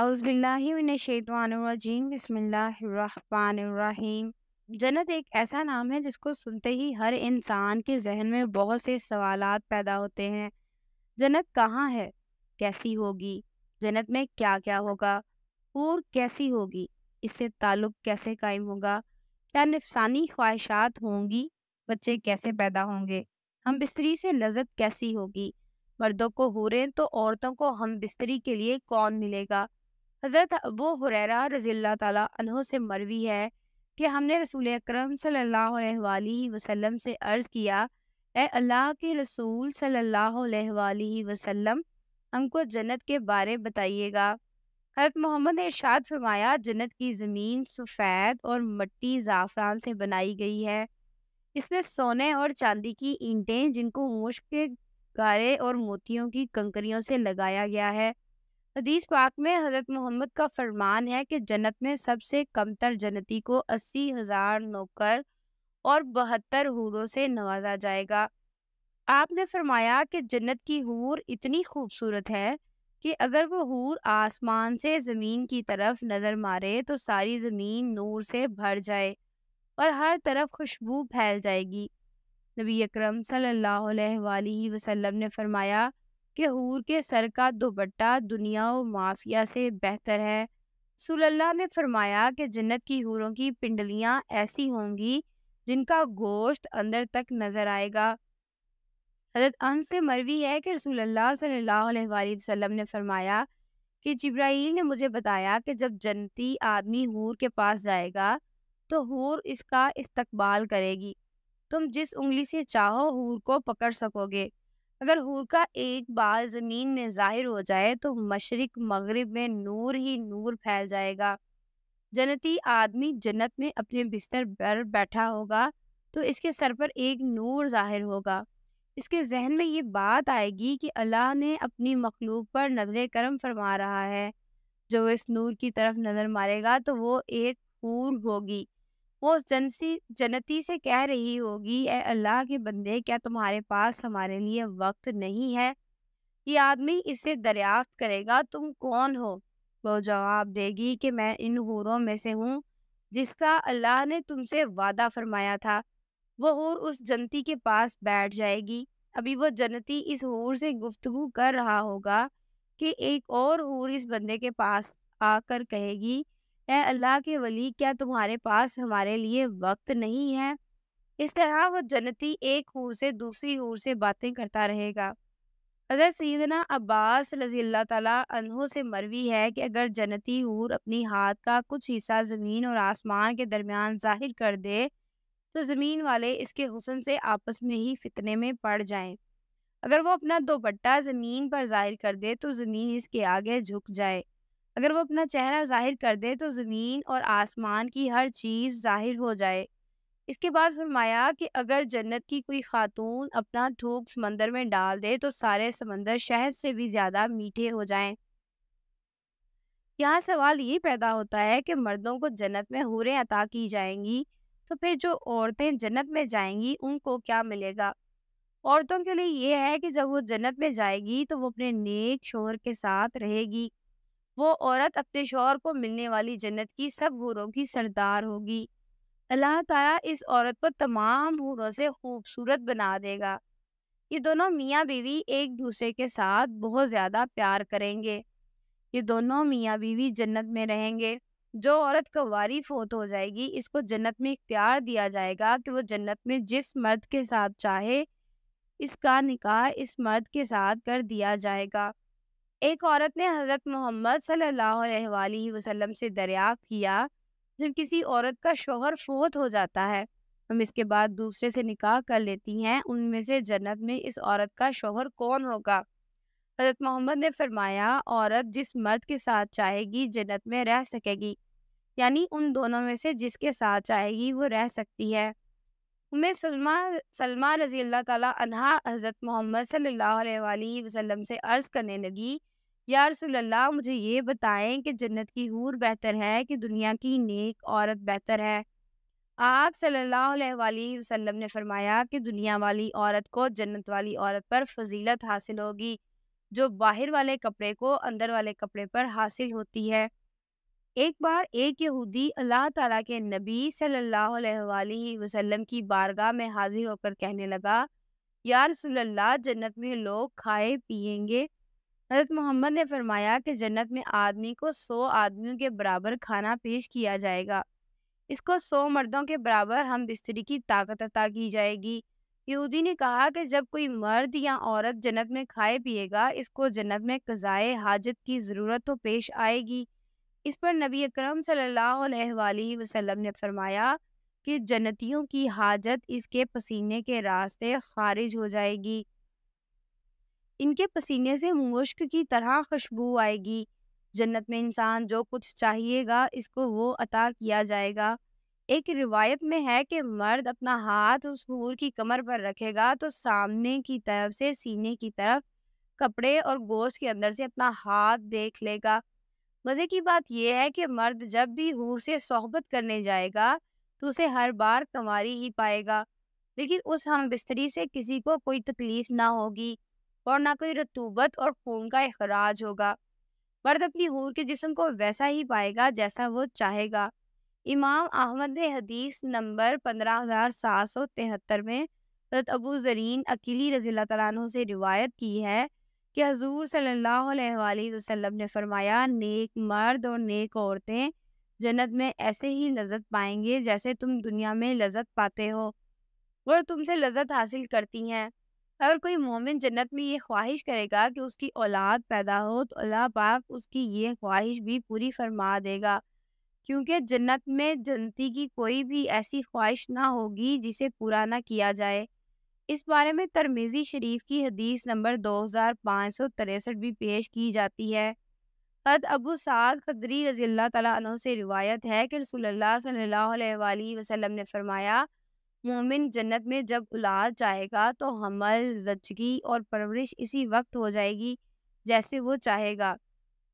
اعوذ باللہ من الشیطان الرجیم بسم اللہ الرحمن الرحیم۔ جنت ایک ایسا نام ہے جس کو سنتے ہی ہر انسان کے ذہن میں بہت سے سوالات پیدا ہوتے ہیں۔ جنت کہاں ہے؟ کیسی ہوگی؟ جنت میں کیا کیا ہوگا؟ حور کیسی ہوگی؟ اس سے تعلق کیسے قائم ہوگا؟ کیا نفسانی خواہشات ہوں گی؟ بچے کیسے پیدا ہوں گے؟ ہم بستری سے لذت کیسی ہوگی؟ مردوں کو حوریں تو عورتوں کو ہم بستری کے لیے کون ملے گا؟ حضرت ابو ہریرہ رضی اللہ تعالیٰ عنہ سے مروی ہے کہ ہم نے رسول اکرم صلی اللہ علیہ وآلہ وسلم سے عرض کیا، اے اللہ کے رسول صلی اللہ علیہ وآلہ وسلم، ہم کو جنت کے بارے بتائیے گا۔ حضرت محمد نے ارشاد فرمایا، جنت کی زمین سفید اور مٹی زعفران سے بنائی گئی ہے۔ اس میں سونے اور چاندی کی اینٹیں جن کو مشک کے گارے اور موتیوں کی کنکریوں سے لگایا گیا ہے۔ حدیث پاک میں حضرت محمد کا فرمان ہے کہ جنت میں سب سے کمتر جنتی کو 80,000 نوکر اور 72 حوروں سے نوازا جائے گا۔ آپ نے فرمایا کہ جنت کی حور اتنی خوبصورت ہے کہ اگر وہ حور آسمان سے زمین کی طرف نظر مارے تو ساری زمین نور سے بھر جائے اور ہر طرف خوشبو پھیل جائے گی۔ نبی اکرم صلی اللہ علیہ وآلہ وسلم نے فرمایا کہ حور کے سر کا دوپٹہ دنیا و معافیہ سے بہتر ہے۔ رسول اللہ نے فرمایا کہ جنت کی حوروں کی پنڈلیاں ایسی ہوں گی جن کا گوشت اندر تک نظر آئے گا۔ حضرت انس سے مروی ہے کہ رسول اللہ صلی اللہ علیہ وآلہ وسلم نے فرمایا کہ جبرائیل نے مجھے بتایا کہ جب جنتی آدمی حور کے پاس جائے گا تو حور اس کا استقبال کرے گی۔ تم جس انگلی سے چاہو حور کو پکڑ سکو گے۔ اگر حور کا ایک بال زمین میں ظاہر ہو جائے تو مشرق مغرب میں نور ہی نور پھیل جائے گا۔ جنتی آدمی جنت میں اپنے بستر پر بیٹھا ہوگا تو اس کے سر پر ایک نور ظاہر ہوگا۔ اس کے ذہن میں یہ بات آئے گی کہ اللہ نے اپنی مخلوق پر نظر کرم فرما رہا ہے۔ جو اس نور کی طرف نظر مارے گا تو وہ ایک حور ہوگی۔ وہ اس جنتی سے کہہ رہی ہوگی، اے اللہ کے بندے، کیا تمہارے پاس ہمارے لیے وقت نہیں ہے؟ یہ آدمی اس سے دریافت کرے گا، تم کون ہو؟ وہ جواب دے گی کہ میں ان حوروں میں سے ہوں جس کا اللہ نے تم سے وعدہ فرمایا تھا۔ وہ حور اس جنتی کے پاس بیٹھ جائے گی۔ ابھی وہ جنتی اس حور سے گفتگو کر رہا ہوگا کہ ایک اور حور اس بندے کے پاس آ کر کہے گی، اے اللہ کے ولی، کیا تمہارے پاس ہمارے لیے وقت نہیں ہے؟ اس طرح وہ جنتی ایک حور سے دوسری حور سے باتیں کرتا رہے گا۔ حضرت سیدنا عباس رضی اللہ تعالیٰ عنہ سے مروی ہے کہ اگر جنتی حور اپنی ہاتھ کا کچھ حصہ زمین اور آسمان کے درمیان ظاہر کر دے تو زمین والے اس کے حسن سے آپس میں ہی فتنے میں پڑ جائیں۔ اگر وہ اپنا دوپٹہ زمین پر ظاہر کر دے تو زمین اس کے آگے جھک جائے۔ اگر وہ اپنا چہرہ ظاہر کر دے تو زمین اور آسمان کی ہر چیز ظاہر ہو جائے۔ اس کے بعد فرمایا کہ اگر جنت کی کوئی خاتون اپنا تھوک سمندر میں ڈال دے تو سارے سمندر شہد سے بھی زیادہ میٹھے ہو جائیں۔ یہاں سوال یہ پیدا ہوتا ہے کہ مردوں کو جنت میں حوریں عطا کی جائیں گی تو پھر جو عورتیں جنت میں جائیں گی ان کو کیا ملے گا؟ عورتوں کے لیے یہ ہے کہ جب وہ جنت میں جائے گی تو وہ اپنے نیک شوہر کے ساتھ رہے گی۔ وہ عورت اپنے شوہر کو ملنے والی جنت کی سب حوروں کی سردار ہوگی۔ اللہ تعالیٰ اس عورت کو تمام حوروں سے خوبصورت بنا دے گا۔ یہ دونوں میاں بیوی ایک دوسرے کے ساتھ بہت زیادہ پیار کریں گے۔ یہ دونوں میاں بیوی جنت میں رہیں گے۔ جو عورت کنواری فوت ہو جائے گی اس کو جنت میں اختیار دیا جائے گا کہ وہ جنت میں جس مرد کے ساتھ چاہے اس کا نکاح اس مرد کے ساتھ کر دیا جائے گا۔ ایک عورت نے حضرت محمد صلی اللہ علیہ وآلہ وسلم سے دریافت کیا، جب کسی عورت کا شوہر فوت ہو جاتا ہے، ہم اس کے بعد دوسرے سے نکاح کر لیتی ہیں، ان میں سے جنت میں اس عورت کا شوہر کون ہوگا؟ حضرت محمد نے فرمایا، عورت جس مرد کے ساتھ چاہے گی جنت میں رہ سکے گی، یعنی ان دونوں میں سے جس کے ساتھ چاہے گی وہ رہ سکتی ہے۔ سلمہ رضی اللہ تعالیٰ عنہا حضرت محمد صلی اللہ علیہ وآلہ وسلم سے عرض کرنے لگی، یا رسول اللہ، مجھے یہ بتائیں کہ جنت کی حور بہتر ہے کہ دنیا کی نیک عورت بہتر ہے؟ آپ صلی اللہ علیہ وآلہ وسلم نے فرمایا کہ دنیا والی عورت کو جنت والی عورت پر فضیلت حاصل ہوگی۔ جو باہر والے کپڑے کو اندر والے کپڑے پر حاصل ہوتی ہے۔ ایک بار ایک یہودی اللہ تعالیٰ کے نبی صلی اللہ علیہ وآلہ وسلم کی بارگاہ میں حاضر ہو کر کہنے لگا، یا رسول اللہ، جنت میں لوگ کھائے پیئیں گے۔ حضرت محمد نے فرمایا کہ جنت میں آدمی کو 100 آدمیوں کے برابر کھانا پیش کیا جائے گا۔ اس کو 100 مردوں کے برابر ہم بستری کی طاقت عطا کی جائے گی۔ یہودی نے کہا کہ جب کوئی مرد یا عورت جنت میں کھائے پیے گا، اس کو جنت میں قضائے حاجت کی ضرورت تو پیش آئے گی۔ اس پر نبی اکرم صلی اللہ علیہ وآلہ وسلم نے فرمایا کہ جنتیوں کی حاجت اس کے پسینے کے راستے خارج ہو جائے گی۔ ان کے پسینے سے مشک کی طرح خوشبو آئے گی۔ جنت میں انسان جو کچھ چاہیے گا اس کو وہ عطا کیا جائے گا۔ ایک روایت میں ہے کہ مرد اپنا ہاتھ اس حور کی کمر پر رکھے گا تو سامنے کی طرف سے سینے کی طرف کپڑے اور گوشت کے اندر سے اپنا ہاتھ دیکھ لے گا۔ مزے کی بات یہ ہے کہ مرد جب بھی حور سے صحبت کرنے جائے گا تو اسے ہر بار کنواری ہی پائے گا، لیکن اس ہم بستری سے کسی کو کوئی تکلیف نہ ہوگی اور نہ کوئی رطوبت اور خون کا اخراج ہوگا۔ مرد اپنی حور کے جسم کو ویسا ہی پائے گا جیسا وہ چاہے گا۔ امام احمد نے حدیث نمبر 15773 میں حضرت ابو ذرین اکیلی رضی اللہ تعالیٰ عنہ سے روایت کی ہے کہ حضور صلی اللہ علیہ وآلہ وسلم نے فرمایا، نیک مرد اور نیک عورتیں جنت میں ایسے ہی لذت پائیں گے جیسے تم دنیا میں لذت پاتے ہو اور تم سے لذت حاصل کرتی ہیں۔ اگر کوئی مومن جنت میں یہ خواہش کرے گا کہ اس کی اولاد پیدا ہو تو اللہ پاک اس کی یہ خواہش بھی پوری فرما دے گا، کیونکہ جنت میں جنتی کی کوئی بھی ایسی خواہش نہ ہوگی جسے پورا نہ کیا جائے۔ اس بارے میں ترمذی شریف کی حدیث نمبر 2563 بھی پیش کی جاتی ہے۔ حضرت ابو سعد خدری رضی اللہ تعالیٰ عنہ سے روایت ہے کہ رسول اللہ صلی اللہ علیہ وآلہ وسلم نے فرمایا، مومن جنت میں جب اولاد چاہے گا تو حمل، زچگی اور پرورش اسی وقت ہو جائے گی جیسے وہ چاہے گا۔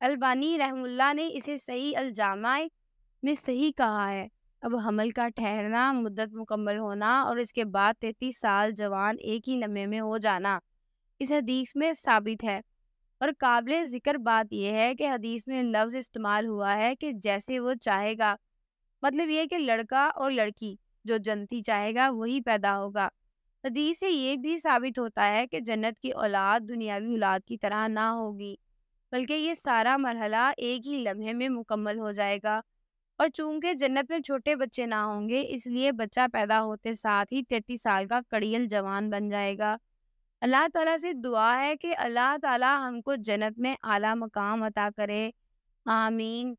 البانی رحمہ اللہ نے اسے صحیح الجامع میں صحیح کہا ہے۔ اب حمل کا ٹھہرنا، مدت مکمل ہونا اور اس کے بعد 33 سال جوان ایک ہی لمحے میں ہو جانا اس حدیث میں ثابت ہے۔ اور قابل ذکر بات یہ ہے کہ حدیث میں لفظ استعمال ہوا ہے کہ جیسے وہ چاہے گا، مطلب یہ کہ لڑکا اور لڑکی جو جنتی چاہے گا وہی پیدا ہوگا۔ حدیث سے یہ بھی ثابت ہوتا ہے کہ جنت کی اولاد دنیاوی اولاد کی طرح نہ ہوگی، بلکہ یہ سارا مرحلہ ایک ہی لمحے میں مکمل ہو جائے گا۔ اور چونکہ جنت میں چھوٹے بچے نہ ہوں گے، اس لیے بچہ پیدا ہوتے ساتھ ہی 33 سال کا کڑیل جوان بن جائے گا۔ اللہ تعالیٰ سے دعا ہے کہ اللہ تعالیٰ ہم کو جنت میں اعلیٰ مقام عطا کرے، آمین۔